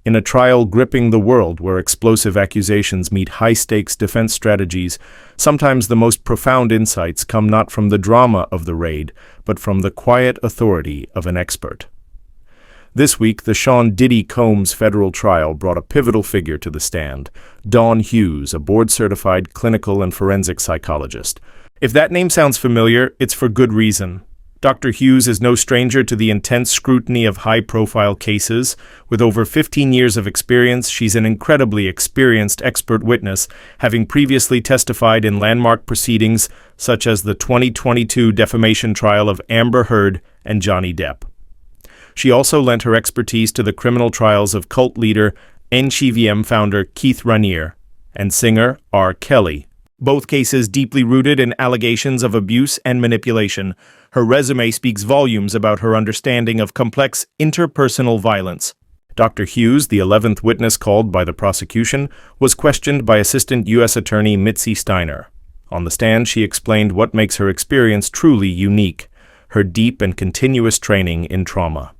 In a trial gripping the world where explosive accusations meet high-stakes defense strategies, sometimes the most profound insights come not from the drama of the raid, but from the quiet authority of an expert. This week, the Sean Diddy Combs federal trial brought a pivotal figure to the stand, Dawn Hughes, a board-certified clinical and forensic psychologist. If that name sounds familiar, it's for good reason. Dr. Hughes is no stranger to the intense scrutiny of high-profile cases. With over 15 years of experience, she's an incredibly experienced expert witness, having previously testified in landmark proceedings such as the 2022 defamation trial of Amber Heard and Johnny Depp. She also lent her expertise to the criminal trials of cult leader NCVM founder Keith Raniere and singer R. Kelly, both cases deeply rooted in allegations of abuse and manipulation. Her resume speaks volumes about her understanding of complex interpersonal violence. Dr. Hughes, the 11th witness called by the prosecution, was questioned by Assistant U.S. Attorney Mitzi Steiner. On the stand, she explained what makes her experience truly unique: her deep and continuous training in trauma.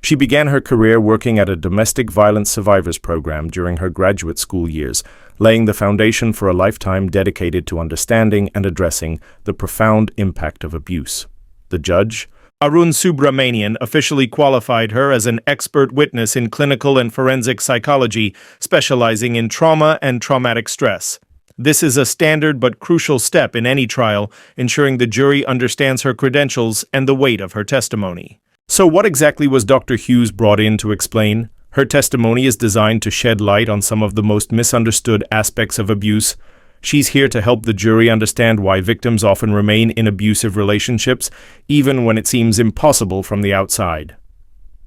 She began her career working at a domestic violence survivors program during her graduate school years, laying the foundation for a lifetime dedicated to understanding and addressing the profound impact of abuse. The judge, Arun Subramanian, officially qualified her as an expert witness in clinical and forensic psychology, specializing in trauma and traumatic stress. This is a standard but crucial step in any trial, ensuring the jury understands her credentials and the weight of her testimony. So what exactly was Dr. Hughes brought in to explain? Her testimony is designed to shed light on some of the most misunderstood aspects of abuse. She's here to help the jury understand why victims often remain in abusive relationships, even when it seems impossible from the outside.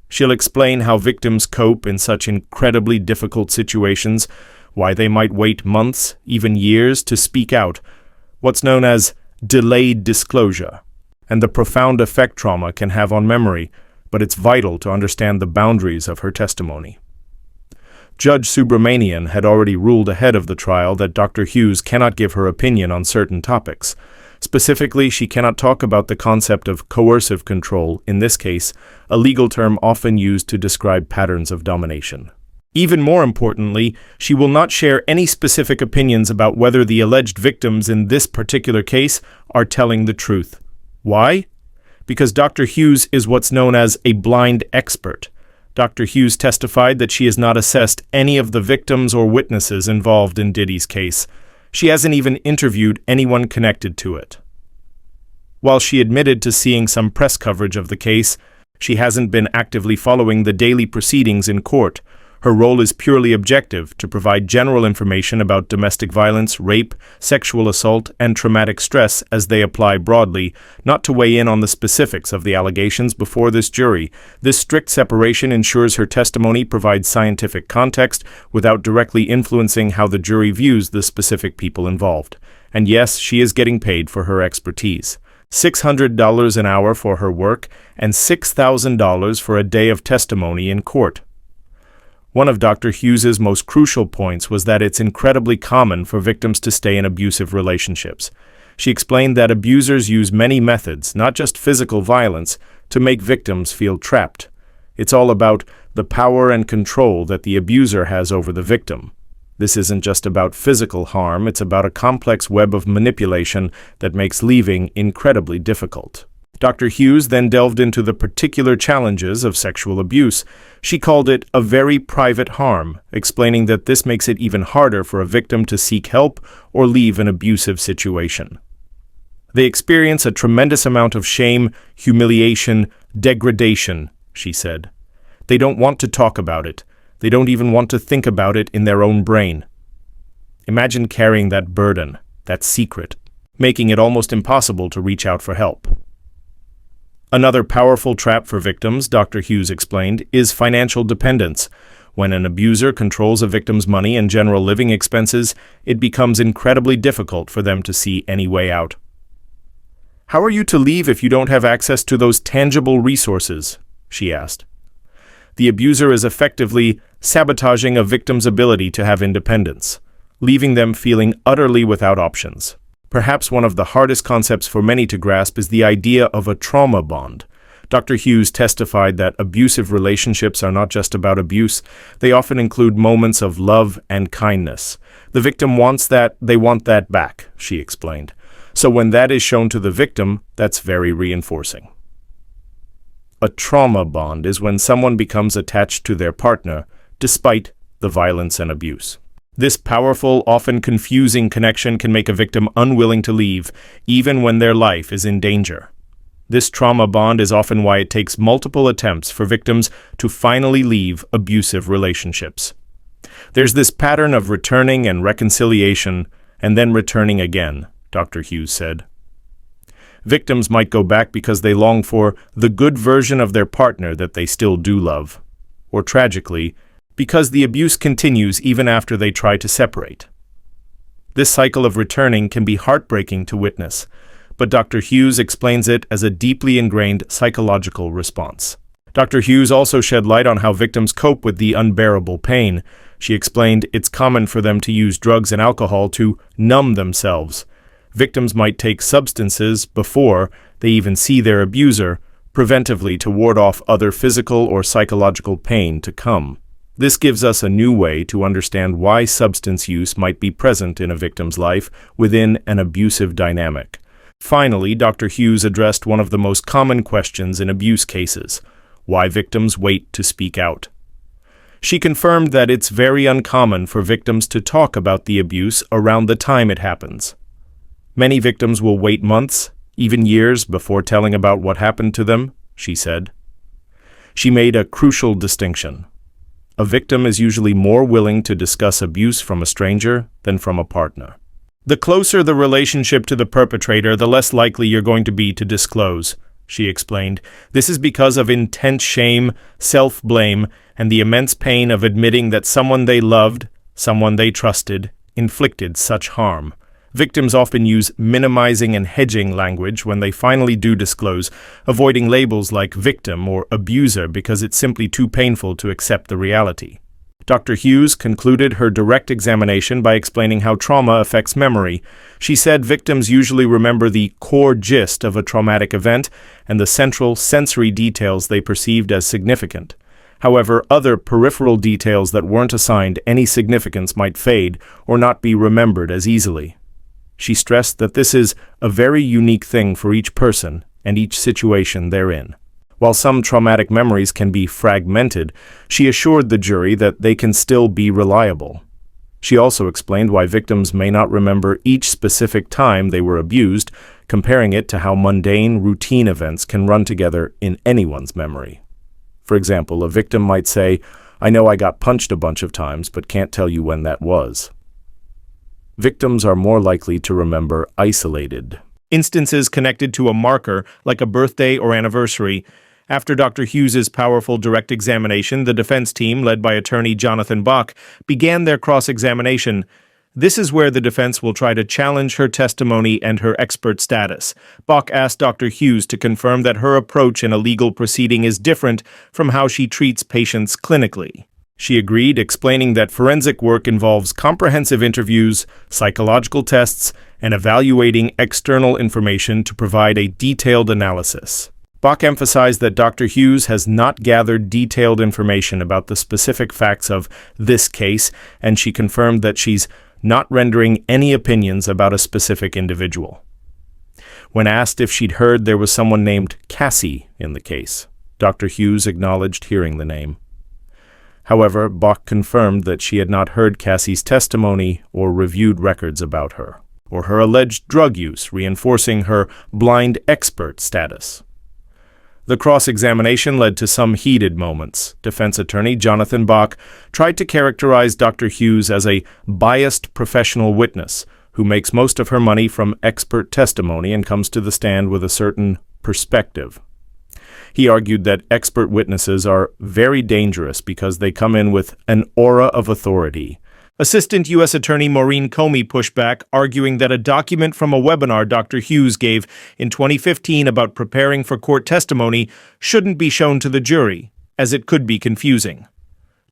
She'll explain how victims cope in such incredibly difficult situations, why they might wait months, even years, to speak out, what's known as delayed disclosure, and the profound effect trauma can have on memory, but it's vital to understand the boundaries of her testimony. Judge Subramanian had already ruled ahead of the trial that Dr. Hughes cannot give her opinion on certain topics. Specifically, she cannot talk about the concept of coercive control, in this case, a legal term often used to describe patterns of domination. Even more importantly, she will not share any specific opinions about whether the alleged victims in this particular case are telling the truth. Why? Because Dr. Hughes is what's known as a blind expert. Dr. Hughes testified that she has not assessed any of the victims or witnesses involved in Diddy's case. She hasn't even interviewed anyone connected to it. While she admitted to seeing some press coverage of the case, she hasn't been actively following the daily proceedings in court. Her role is purely objective, to provide general information about domestic violence, rape, sexual assault, and traumatic stress as they apply broadly, not to weigh in on the specifics of the allegations before this jury. This strict separation ensures her testimony provides scientific context without directly influencing how the jury views the specific people involved. And yes, she is getting paid for her expertise. $600 an hour for her work and $6,000 for a day of testimony in court. One of Dr. Hughes's most crucial points was that it's incredibly common for victims to stay in abusive relationships. She explained that abusers use many methods, not just physical violence, to make victims feel trapped. It's all about the power and control that the abuser has over the victim. This isn't just about physical harm, it's about a complex web of manipulation that makes leaving incredibly difficult. Dr. Hughes then delved into the particular challenges of sexual abuse. She called it a very private harm, explaining that this makes it even harder for a victim to seek help or leave an abusive situation. They experience a tremendous amount of shame, humiliation, degradation, she said. They don't want to talk about it. They don't even want to think about it in their own brain. Imagine carrying that burden, that secret, making it almost impossible to reach out for help. Another powerful trap for victims, Dr. Hughes explained, is financial dependence. When an abuser controls a victim's money and general living expenses, it becomes incredibly difficult for them to see any way out. How are you to leave if you don't have access to those tangible resources? She asked. The abuser is effectively sabotaging a victim's ability to have independence, leaving them feeling utterly without options. Perhaps one of the hardest concepts for many to grasp is the idea of a trauma bond. Dr. Hughes testified that abusive relationships are not just about abuse, they often include moments of love and kindness. The victim wants that, they want that back, she explained. So when that is shown to the victim, that's very reinforcing. A trauma bond is when someone becomes attached to their partner, despite the violence and abuse. This powerful, often confusing connection can make a victim unwilling to leave, even when their life is in danger. This trauma bond is often why it takes multiple attempts for victims to finally leave abusive relationships. There's this pattern of returning and reconciliation, and then returning again, Dr. Hughes said. Victims might go back because they long for the good version of their partner that they still do love, or tragically, because the abuse continues even after they try to separate. This cycle of returning can be heartbreaking to witness, but Dr. Hughes explains it as a deeply ingrained psychological response. Dr. Hughes also shed light on how victims cope with the unbearable pain. She explained it's common for them to use drugs and alcohol to numb themselves. Victims might take substances before they even see their abuser, preventively to ward off other physical or psychological pain to come. This gives us a new way to understand why substance use might be present in a victim's life within an abusive dynamic. Finally, Dr. Hughes addressed one of the most common questions in abuse cases: why victims wait to speak out. She confirmed that it's very uncommon for victims to talk about the abuse around the time it happens. Many victims will wait months, even years, before telling about what happened to them, she said. She made a crucial distinction. A victim is usually more willing to discuss abuse from a stranger than from a partner. The closer the relationship to the perpetrator, the less likely you're going to be to disclose, she explained. This is because of intense shame, self-blame, and the immense pain of admitting that someone they loved, someone they trusted, inflicted such harm. Victims often use minimizing and hedging language when they finally do disclose, avoiding labels like victim or abuser because it's simply too painful to accept the reality. Dr. Hughes concluded her direct examination by explaining how trauma affects memory. She said victims usually remember the core gist of a traumatic event and the central sensory details they perceived as significant. However, other peripheral details that weren't assigned any significance might fade or not be remembered as easily. She stressed that this is a very unique thing for each person and each situation they're in. While some traumatic memories can be fragmented, she assured the jury that they can still be reliable. She also explained why victims may not remember each specific time they were abused, comparing it to how mundane, routine events can run together in anyone's memory. For example, a victim might say, "I know I got punched a bunch of times, but can't tell you when that was." Victims are more likely to remember isolated instances connected to a marker, like a birthday or anniversary. After Dr. Hughes's powerful direct examination, the defense team, led by attorney Jonathan Bach, began their cross-examination. This is where the defense will try to challenge her testimony and her expert status. Bach asked Dr. Hughes to confirm that her approach in a legal proceeding is different from how she treats patients clinically. She agreed, explaining that forensic work involves comprehensive interviews, psychological tests, and evaluating external information to provide a detailed analysis. Bach emphasized that Dr. Hughes has not gathered detailed information about the specific facts of this case, and she confirmed that she's not rendering any opinions about a specific individual. When asked if she'd heard there was someone named Cassie in the case, Dr. Hughes acknowledged hearing the name. However, Bach confirmed that she had not heard Cassie's testimony or reviewed records about her, or her alleged drug use, reinforcing her blind expert status. The cross-examination led to some heated moments. Defense attorney Jonathan Bach tried to characterize Dr. Hughes as a biased professional witness who makes most of her money from expert testimony and comes to the stand with a certain perspective. He argued that expert witnesses are very dangerous because they come in with an aura of authority. Assistant U.S. Attorney Maureen Comey pushed back, arguing that a document from a webinar Dr. Hughes gave in 2015 about preparing for court testimony shouldn't be shown to the jury, as it could be confusing.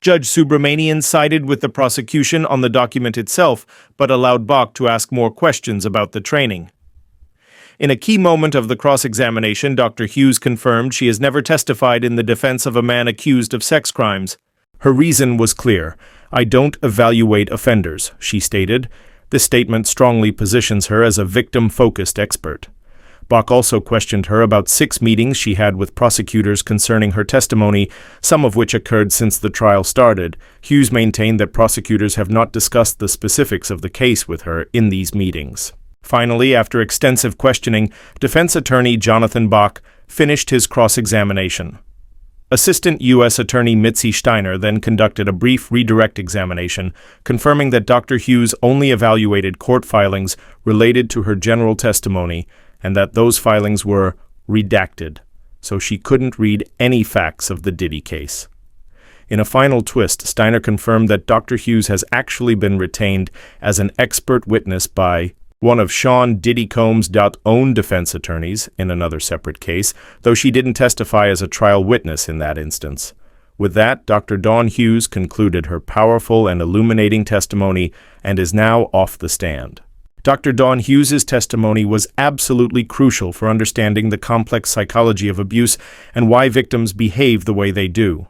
Judge Subramanian sided with the prosecution on the document itself, but allowed Bach to ask more questions about the training. In a key moment of the cross-examination, Dr. Hughes confirmed she has never testified in the defense of a man accused of sex crimes. Her reason was clear. "I don't evaluate offenders," she stated. This statement strongly positions her as a victim-focused expert. Bach also questioned her about 6 meetings she had with prosecutors concerning her testimony, some of which occurred since the trial started. Hughes maintained that prosecutors have not discussed the specifics of the case with her in these meetings. Finally, after extensive questioning, defense attorney Jonathan Bach finished his cross-examination. Assistant U.S. Attorney Mitzi Steiner then conducted a brief redirect examination, confirming that Dr. Hughes only evaluated court filings related to her general testimony and that those filings were redacted, so she couldn't read any facts of the Diddy case. In a final twist, Steiner confirmed that Dr. Hughes has actually been retained as an expert witness by one of Sean Diddy Combs' own defense attorneys in another separate case, though she didn't testify as a trial witness in that instance. With that, Dr. Dawn Hughes concluded her powerful and illuminating testimony and is now off the stand. Dr. Dawn Hughes' testimony was absolutely crucial for understanding the complex psychology of abuse and why victims behave the way they do.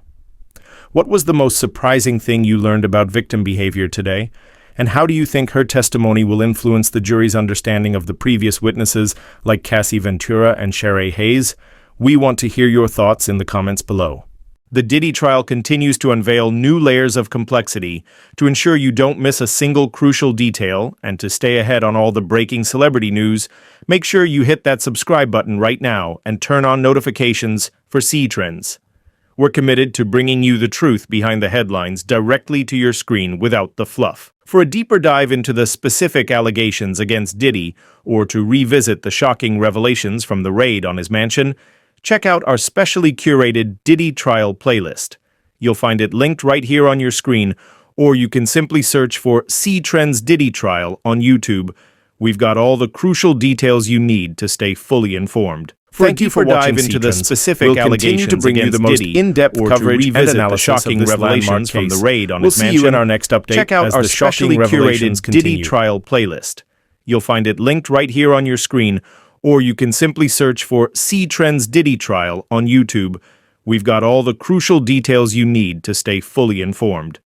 What was the most surprising thing you learned about victim behavior today? And how do you think her testimony will influence the jury's understanding of the previous witnesses like Cassie Ventura and Sheree Hayes? We want to hear your thoughts in the comments below. The Diddy trial continues to unveil new layers of complexity. To ensure you don't miss a single crucial detail and to stay ahead on all the breaking celebrity news, make sure you hit that subscribe button right now and turn on notifications for C Trends. We're committed to bringing you the truth behind the headlines directly to your screen without the fluff. For a deeper dive into the specific allegations against Diddy, or to revisit the shocking revelations from the raid on his mansion, check out our specially curated Diddy trial playlist. You'll find it linked right here on your screen, or you can simply search for C Trends Diddy trial on YouTube. We've got all the crucial details you need to stay fully informed. Thank you for dive watching into the C-Trends. specific We'll allegations continue to bring you against the most Diddy, in-depth or coverage to and revisit the analysis shocking of this revelations landmark from the case. raid on We'll his see mansion. you in our next update Check out as our the shocking specially revelations curated Diddy continue. trial playlist. You'll find it linked right here on your screen, or you can simply search for C Trends Diddy trial on YouTube. We've got all the crucial details you need to stay fully informed.